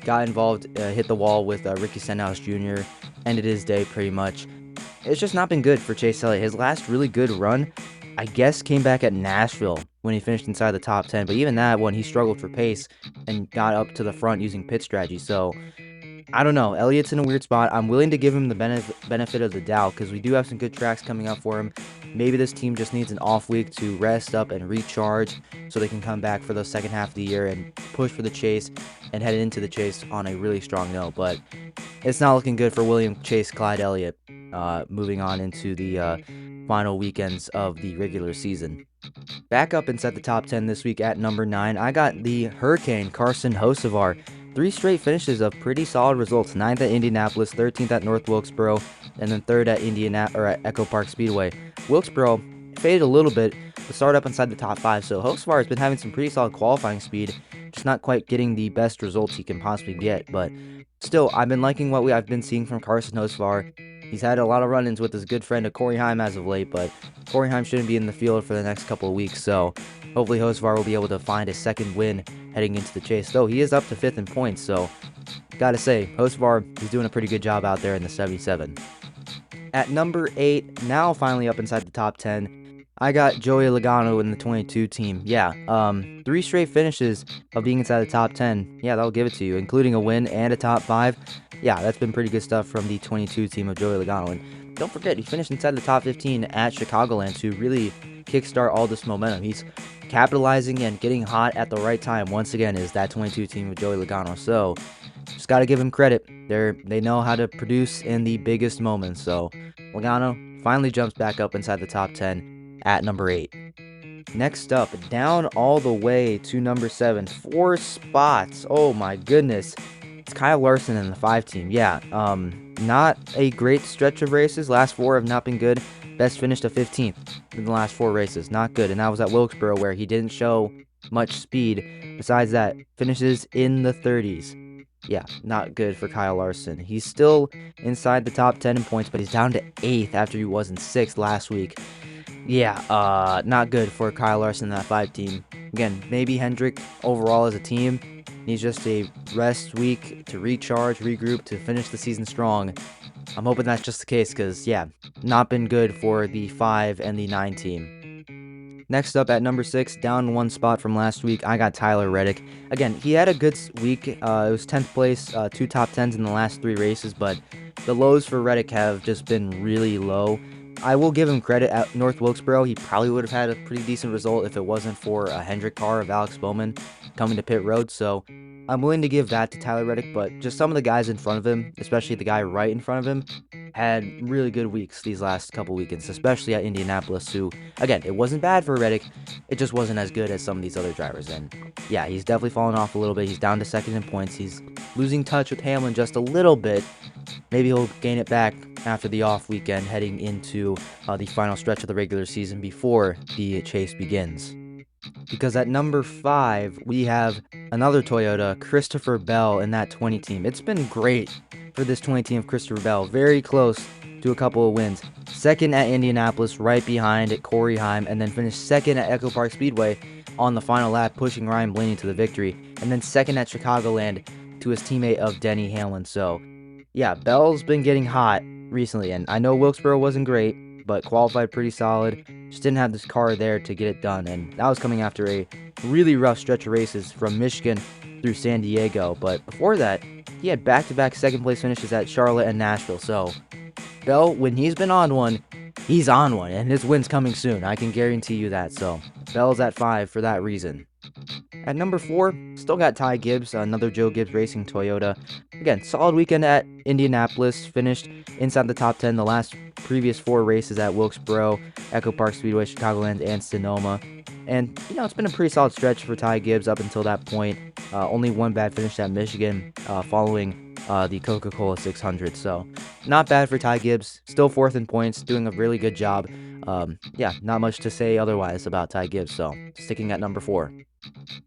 Got involved, hit the wall with Ricky Stenhouse Jr. Ended his day pretty much. It's just not been good for Chase Elliott. His last really good run, I guess, came back at Nashville when he finished inside the top 10. But even that one, he struggled for pace and got up to the front using pit strategy. So I don't know. Elliott's in a weird spot. I'm willing to give him the benefit of the doubt because we do have some good tracks coming up for him. Maybe this team just needs an off week to rest up and recharge so they can come back for the second half of the year and push for the chase and head into the chase on a really strong note. But it's not looking good for William Chase Clyde Elliott moving on into the final weekends of the regular season. Back up inside the top 10 this week at number 9, I got the Hurricane Carson Hocevar. 3 straight finishes of pretty solid results. 9th at Indianapolis, 13th at North Wilkesboro, and then 3rd at Echo Park Speedway. Wilkesboro faded a little bit, but started up inside the top 5. So Hocevar has been having some pretty solid qualifying speed, just not quite getting the best results he can possibly get. But still, I've been liking what I've been seeing from Carson Hocevar. He's had a lot of run-ins with his good friend Corey Heim as of late, but Corey Heim shouldn't be in the field for the next couple of weeks, so hopefully Hocevar will be able to find a second win heading into the chase. Though he is up to 5th in points, so gotta say, Hocevar is doing a pretty good job out there in the 77. At number 8, now finally up inside the top 10, I got Joey Logano in the 22 team. Yeah, 3 straight finishes of being inside the top 10. Yeah, that'll give it to you, including a win and a top 5. Yeah, that's been pretty good stuff from the 22 team of Joey Logano. And don't forget, he finished inside the top 15 at Chicagoland to really kickstart all this momentum. He's capitalizing and getting hot at the right time. Once again, is that 22 team of Joey Logano. So just got to give him credit. They know how to produce in the biggest moments. So Logano finally jumps back up inside the top 10 at number 8. Next up, down all the way to number 7, 4 spots. Oh my goodness. It's Kyle Larson in the 5 team. Yeah, not a great stretch of races. Last 4 have not been good. Best finished to 15th in the last 4 races. Not good. And that was at Wilkesboro, where he didn't show much speed. Besides that, finishes in the 30s. Yeah, not good for Kyle Larson. He's still inside the top 10 in points, but he's down to 8th after he was in 6th last week. Yeah, not good for Kyle Larson in that 5 team. Again, maybe Hendrick overall as a team Needs just a rest week to recharge, regroup, to finish the season strong. I'm hoping that's just the case because, yeah, not been good for the 5 and the 9 team. Next up at number 6, down one spot from last week, I got Tyler Reddick. Again, he had a good week. It was 10th place, 2 top 10s in the last 3 races, but the lows for Reddick have just been really low. I will give him credit at North Wilkesboro. He probably would have had a pretty decent result if it wasn't for a Hendrick car of Alex Bowman coming to pit road. So I'm willing to give that to Tyler Reddick, but just some of the guys in front of him, especially the guy right in front of him, had really good weeks these last couple weekends, especially at Indianapolis, who, again, it wasn't bad for Reddick. It just wasn't as good as some of these other drivers. And yeah, he's definitely fallen off a little bit. He's down to second in points. He's losing touch with Hamlin just a little bit. Maybe he'll gain it back after the off weekend, heading into the final stretch of the regular season before the chase begins. Because at number 5, we have another Toyota, Christopher Bell, in that 20 team. It's been great for this 20 team of Christopher Bell. Very close to a couple of wins. Second at Indianapolis, right behind Corey Heim, and then finished second at Echo Park Speedway on the final lap, pushing Ryan Blaney to the victory. And then second at Chicagoland to his teammate of Denny Hamlin. So, yeah, Bell's been getting hot recently, and I know Wilkesboro wasn't great, but qualified pretty solid. Just didn't have this car there to get it done, and that was coming after a really rough stretch of races from Michigan through San Diego. But before that, he had back-to-back second-place finishes at Charlotte and Nashville. So Bell, when he's been on one, he's on one, and his win's coming soon. I can guarantee you that. So Bell's at 5 for that reason. At number 4, still got Ty Gibbs, another Joe Gibbs Racing Toyota. Again, solid weekend at Indianapolis, finished inside the top 10 the last previous 4 races at Wilkesboro, Echo Park Speedway, Chicagoland, and Sonoma. And, it's been a pretty solid stretch for Ty Gibbs up until that point. Only one bad finish at Michigan following the Coca-Cola 600. So, not bad for Ty Gibbs. Still 4th in points, doing a really good job. Not much to say otherwise about Ty Gibbs, so sticking at number 4.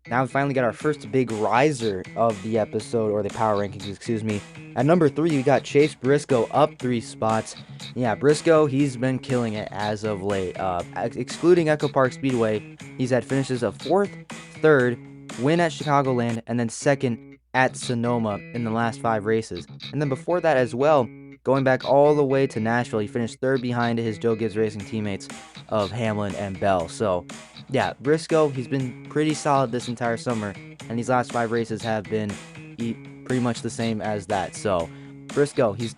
Now we finally got our first big riser of the episode, or the power rankings, excuse me. At number 3, we got Chase Briscoe up 3 spots. Yeah, Briscoe, he's been killing it as of late. Excluding Echo Park Speedway, he's had finishes of 4th, 3rd, win at Chicagoland, and then 2nd at Sonoma in the last 5 races. And then before that as well, going back all the way to Nashville, he finished 3rd behind his Joe Gibbs Racing teammates of Hamlin and Bell. So, yeah, Briscoe, he's been pretty solid this entire summer, and these last 5 races have been pretty much the same as that. So, Briscoe, he's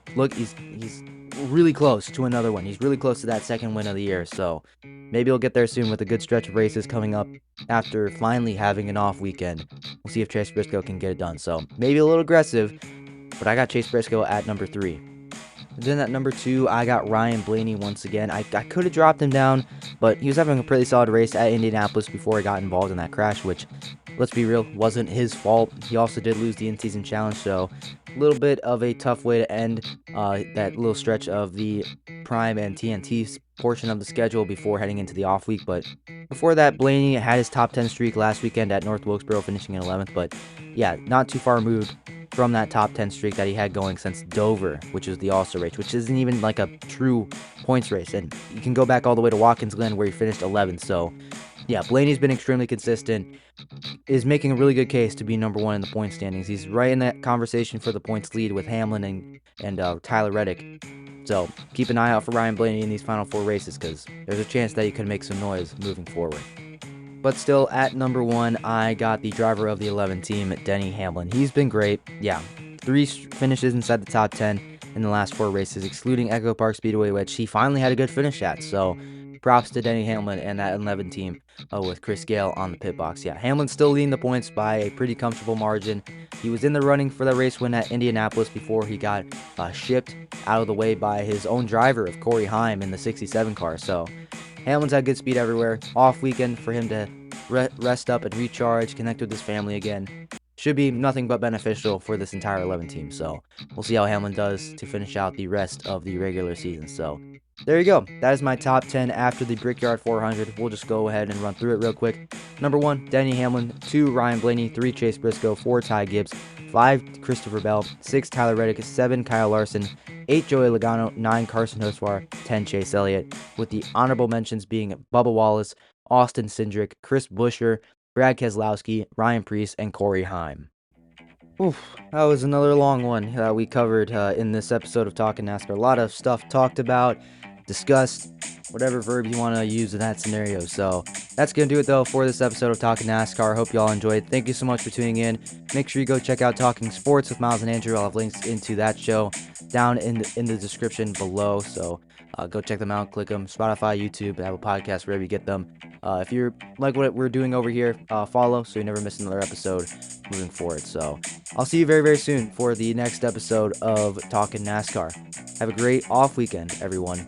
really close to another one. He's really close to that 2nd win of the year. So, maybe he'll get there soon with a good stretch of races coming up after finally having an off weekend. We'll see if Chase Briscoe can get it done. So, maybe a little aggressive, but I got Chase Briscoe at number 3. And then at number 2, I got Ryan Blaney once again. I could have dropped him down, but he was having a pretty solid race at Indianapolis before he got involved in that crash, which, let's be real, wasn't his fault. He also did lose the in-season challenge, so a little bit of a tough way to end that little stretch of the Prime and TNT portion of the schedule before heading into the off week. But before that, Blaney had his top 10 streak last weekend at North Wilkesboro, finishing in 11th. But yeah, not too far removed from that top 10 streak that he had going since Dover, which is the All-Star race, which isn't even like a true points race. And you can go back all the way to Watkins Glen where he finished 11th. So yeah, Blaney's been extremely consistent, is making a really good case to be number 1 in the point standings. He's right in that conversation for the points lead with Hamlin and Tyler Reddick. So keep an eye out for Ryan Blaney in these final 4 races, because there's a chance that he could make some noise moving forward. But still, at number 1, I got the driver of the 11 team, Denny Hamlin. He's been great. Yeah, 3 finishes inside the top 10 in the last 4 races, excluding Echo Park Speedway, which he finally had a good finish at. So props to Denny Hamlin and that 11 team with Chris Gale on the pit box. Yeah, Hamlin's still leading the points by a pretty comfortable margin. He was in the running for the race win at Indianapolis before he got shipped out of the way by his own driver of Corey Heim in the 67 car. So Hamlin's had good speed everywhere. Off weekend for him to rest up and recharge, connect with his family again. Should be nothing but beneficial for this entire 11 team. So we'll see how Hamlin does to finish out the rest of the regular season. So there you go. That is my top 10 after the Brickyard 400. We'll just go ahead and run through it real quick. Number 1, Denny Hamlin. 2, Ryan Blaney. 3, Chase Briscoe. 4, Ty Gibbs. 5, Christopher Bell. 6, Tyler Reddick. 7, Kyle Larson. 8, Joey Logano. 9, Carson Hocevar. 10, Chase Elliott. With the honorable mentions being Bubba Wallace, Austin Cindric, Chris Buescher, Brad Keselowski, Ryan Preece, and Corey Heim. Oof, that was another long one that we covered in this episode of Talkin NASCAR. A lot of stuff talked about, discussed, whatever verb you want to use in that scenario. So that's going to do it, though, for this episode of Talkin NASCAR. Hope you all enjoyed. Thank you so much for tuning in. Make sure you go check out Talking Sports with Miles and Andrew. I'll have links into that show down in the description below. So go check them out. Click them. Spotify, YouTube, Apple Podcasts, wherever you get them. If you're like what we're doing over here, follow so you never miss another episode moving forward. So I'll see you very, very soon for the next episode of Talkin NASCAR. Have a great off weekend, everyone.